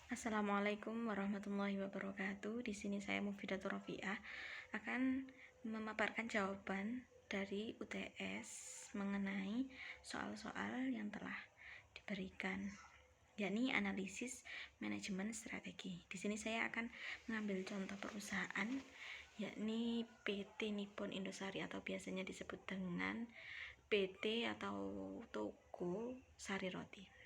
Assalamualaikum warahmatullahi wabarakatuh. Di sini saya Mufidatur Rofiah akan memaparkan jawaban dari UTS mengenai soal-soal yang telah diberikan, yakni analisis manajemen strategi. Di sini saya akan mengambil contoh perusahaan, yakni PT Nippon Indosari atau biasanya disebut dengan PT atau Toko Sari Roti.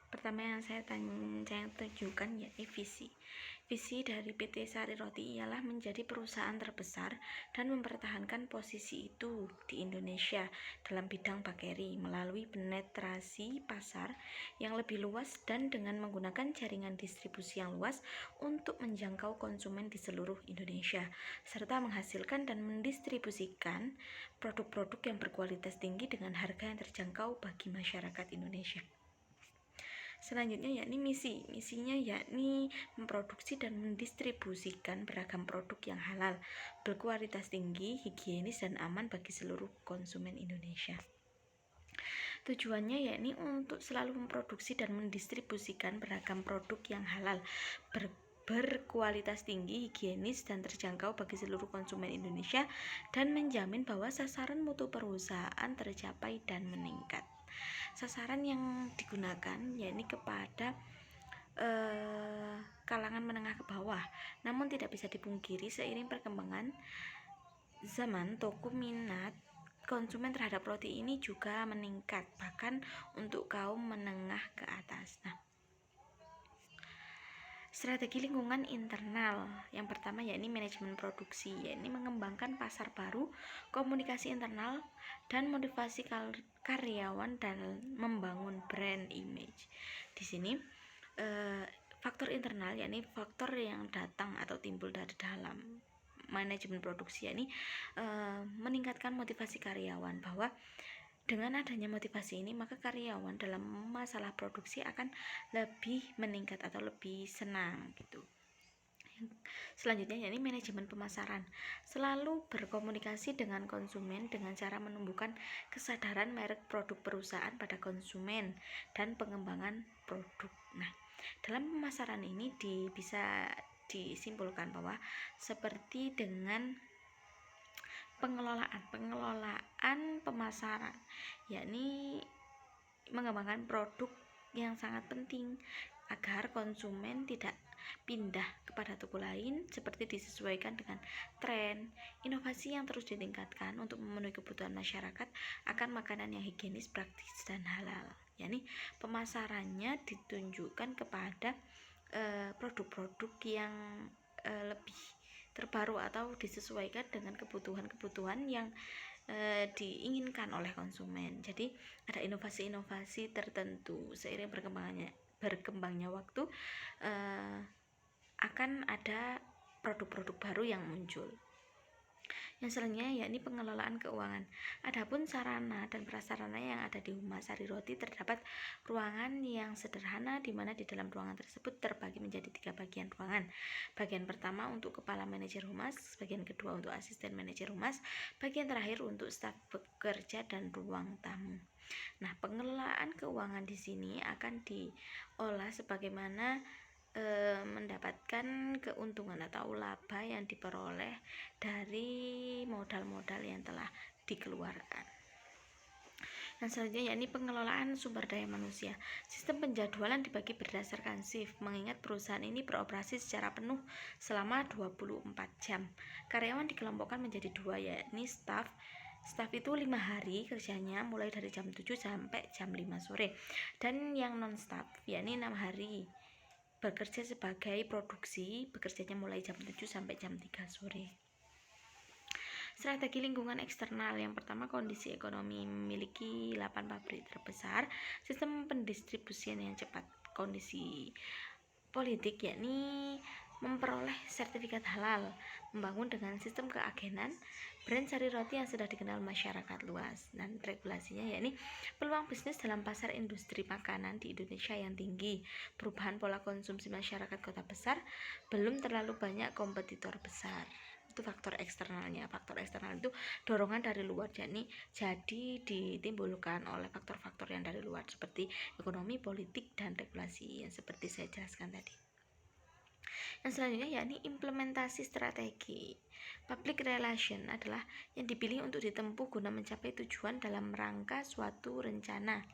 Pertama yang saya tunjukkan yakni visi dari PT Sari Roti ialah menjadi perusahaan terbesar dan mempertahankan posisi itu di Indonesia dalam bidang bakeri melalui penetrasi pasar yang lebih luas dan dengan menggunakan jaringan distribusi yang luas untuk menjangkau konsumen di seluruh Indonesia serta menghasilkan dan mendistribusikan produk-produk yang berkualitas tinggi dengan harga yang terjangkau bagi masyarakat Indonesia. Selanjutnya yakni misinya yakni memproduksi dan mendistribusikan beragam produk yang halal, berkualitas tinggi, higienis dan aman bagi seluruh konsumen Indonesia. Tujuannya yakni untuk selalu memproduksi dan mendistribusikan beragam produk yang halal, berkualitas tinggi, higienis dan terjangkau bagi seluruh konsumen Indonesia dan menjamin bahwa sasaran mutu perusahaan tercapai dan meningkat. Sasaran yang digunakan yakni kepada kalangan menengah ke bawah. Namun tidak bisa dipungkiri seiring perkembangan zaman, toko minat konsumen terhadap roti ini juga meningkat, bahkan untuk kaum menengah ke atas. Strategi lingkungan internal yang pertama yakni manajemen produksi, yakni mengembangkan pasar baru, komunikasi internal, dan motivasi karyawan dan membangun brand image. Di sini faktor internal yakni faktor yang datang atau timbul dari dalam manajemen produksi, yakni meningkatkan motivasi karyawan, bahwa dengan adanya motivasi ini maka karyawan dalam masalah produksi akan lebih meningkat atau lebih senang gitu. Selanjutnya yakni manajemen pemasaran, selalu berkomunikasi dengan konsumen dengan cara menumbuhkan kesadaran merek produk perusahaan pada konsumen dan pengembangan produk. Dalam pemasaran ini bisa disimpulkan bahwa seperti dengan pengelolaan pemasaran, yakni mengembangkan produk yang sangat penting agar konsumen tidak pindah kepada toko lain, seperti disesuaikan dengan tren. Inovasi yang terus ditingkatkan untuk memenuhi kebutuhan masyarakat akan makanan yang higienis, praktis dan halal. Yakni pemasarannya ditunjukkan kepada produk-produk yang lebih terbaru atau disesuaikan dengan kebutuhan-kebutuhan yang diinginkan oleh konsumen. Jadi ada inovasi-inovasi tertentu seiring berkembangnya waktu, akan ada produk-produk baru yang muncul. Yang selanjutnya yakni pengelolaan keuangan. Adapun sarana dan prasarana yang ada di Humas Sari Roti, terdapat ruangan yang sederhana di mana di dalam ruangan tersebut terbagi menjadi 3 bagian ruangan. Bagian pertama untuk kepala manajer humas, bagian kedua untuk asisten manajer humas, bagian terakhir untuk staf bekerja dan ruang tamu. Pengelolaan keuangan di sini akan diolah sebagaimana mendapatkan keuntungan atau laba yang diperoleh dari modal-modal yang telah dikeluarkan. Selanjutnya yakni pengelolaan sumber daya manusia. Sistem penjadwalan dibagi berdasarkan shift, mengingat perusahaan ini beroperasi secara penuh selama 24 jam. Karyawan dikelompokkan menjadi 2, yakni staff itu 5 hari kerjanya mulai dari jam 7 sampai jam 5 sore, dan yang non staff yakni 6 hari bekerja sebagai produksi, bekerjanya mulai jam 7 sampai jam 3 sore. Strategi lingkungan eksternal yang pertama, kondisi ekonomi, memiliki 8 pabrik terbesar, sistem pendistribusian yang cepat, kondisi politik yakni memperoleh sertifikat halal, membangun dengan sistem keagenan, brand Sari Roti yang sudah dikenal masyarakat luas, dan regulasinya yakni peluang bisnis dalam pasar industri makanan di Indonesia yang tinggi, perubahan pola konsumsi masyarakat kota besar, belum terlalu banyak kompetitor besar. itu faktor eksternalnya. Faktor eksternal itu dorongan dari luar, jadi ditimbulkan oleh faktor-faktor yang dari luar seperti ekonomi, politik, dan regulasi yang seperti saya jelaskan tadi. Yang selanjutnya yakni implementasi strategi. Public relation adalah yang dipilih untuk ditempuh guna mencapai tujuan dalam rangka suatu rencana.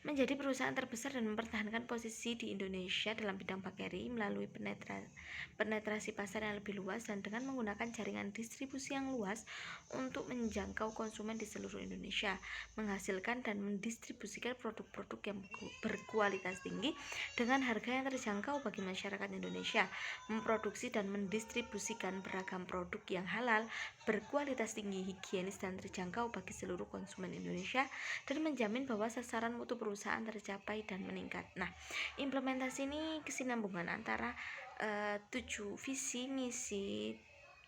Menjadi perusahaan terbesar dan mempertahankan posisi di Indonesia dalam bidang bakery melalui penetrasi pasar yang lebih luas dan dengan menggunakan jaringan distribusi yang luas untuk menjangkau konsumen di seluruh Indonesia, menghasilkan dan mendistribusikan produk-produk yang berkualitas tinggi dengan harga yang terjangkau bagi masyarakat Indonesia, memproduksi dan mendistribusikan beragam produk yang halal, berkualitas tinggi, higienis dan terjangkau bagi seluruh konsumen Indonesia, dan menjamin bahwa sasaran mutu perusahaan tercapai dan meningkat. Nah, implementasi ini kesinambungan antara 7 visi misi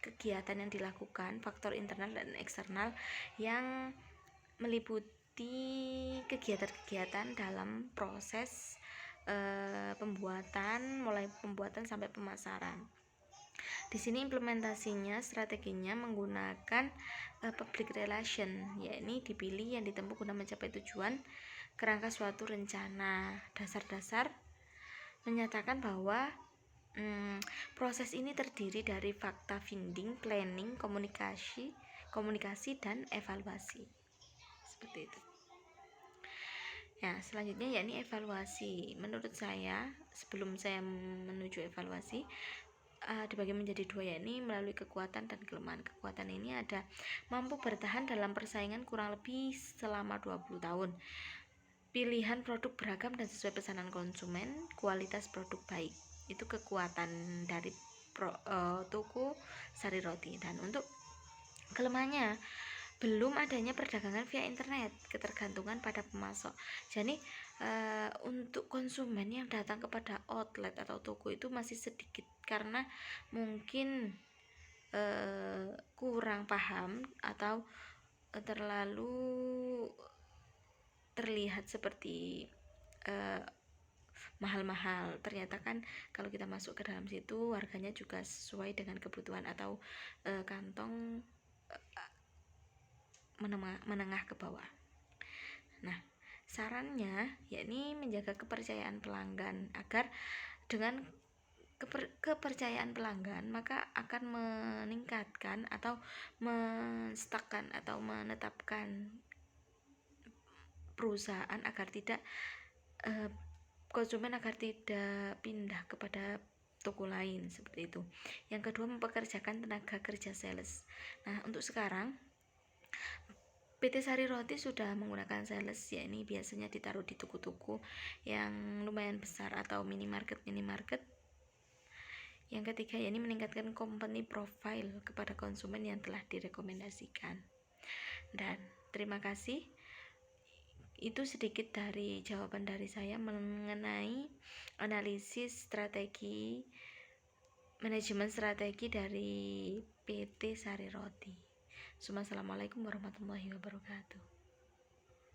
kegiatan yang dilakukan, faktor internal dan eksternal yang meliputi kegiatan-kegiatan dalam proses pembuatan, mulai pembuatan sampai pemasaran. Di sini implementasinya, strateginya menggunakan public relation, yakni dipilih yang ditempuh guna mencapai tujuan kerangka suatu rencana. Dasar-dasar menyatakan bahwa proses ini terdiri dari fakta finding, planning, komunikasi dan evaluasi. Seperti itu. Ya, selanjutnya yakni evaluasi. Menurut saya, sebelum saya menuju evaluasi, dibagi menjadi dua, yakni melalui kekuatan dan kelemahan. Kekuatan ini ada mampu bertahan dalam persaingan kurang lebih selama 20 tahun. Pilihan produk beragam dan sesuai pesanan konsumen, kualitas produk baik. Itu kekuatan dari toko Sari Roti. Dan untuk kelemahannya, belum adanya perdagangan via internet, ketergantungan pada pemasok. Jadi untuk konsumen yang datang kepada outlet atau toko itu masih sedikit karena mungkin kurang paham atau terlalu terlihat seperti mahal-mahal. Ternyata kan kalau kita masuk ke dalam situ harganya juga sesuai dengan kebutuhan atau kantong menengah ke bawah. Nah, sarannya yakni menjaga kepercayaan pelanggan agar dengan kepercayaan pelanggan maka akan meningkatkan atau menstakkan atau menetapkan perusahaan agar tidak konsumen agar tidak pindah kepada toko lain, seperti itu. Yang kedua, mempekerjakan tenaga kerja sales. Nah, untuk sekarang PT Sari Roti sudah menggunakan sales, yakni biasanya ditaruh di toko-toko yang lumayan besar atau minimarket. Yang ketiga, yakni meningkatkan company profile kepada konsumen yang telah direkomendasikan. Dan terima kasih. Itu sedikit dari jawaban dari saya mengenai analisis strategi manajemen strategi dari PT Sari Roti. Assalamualaikum warahmatullahi wabarakatuh.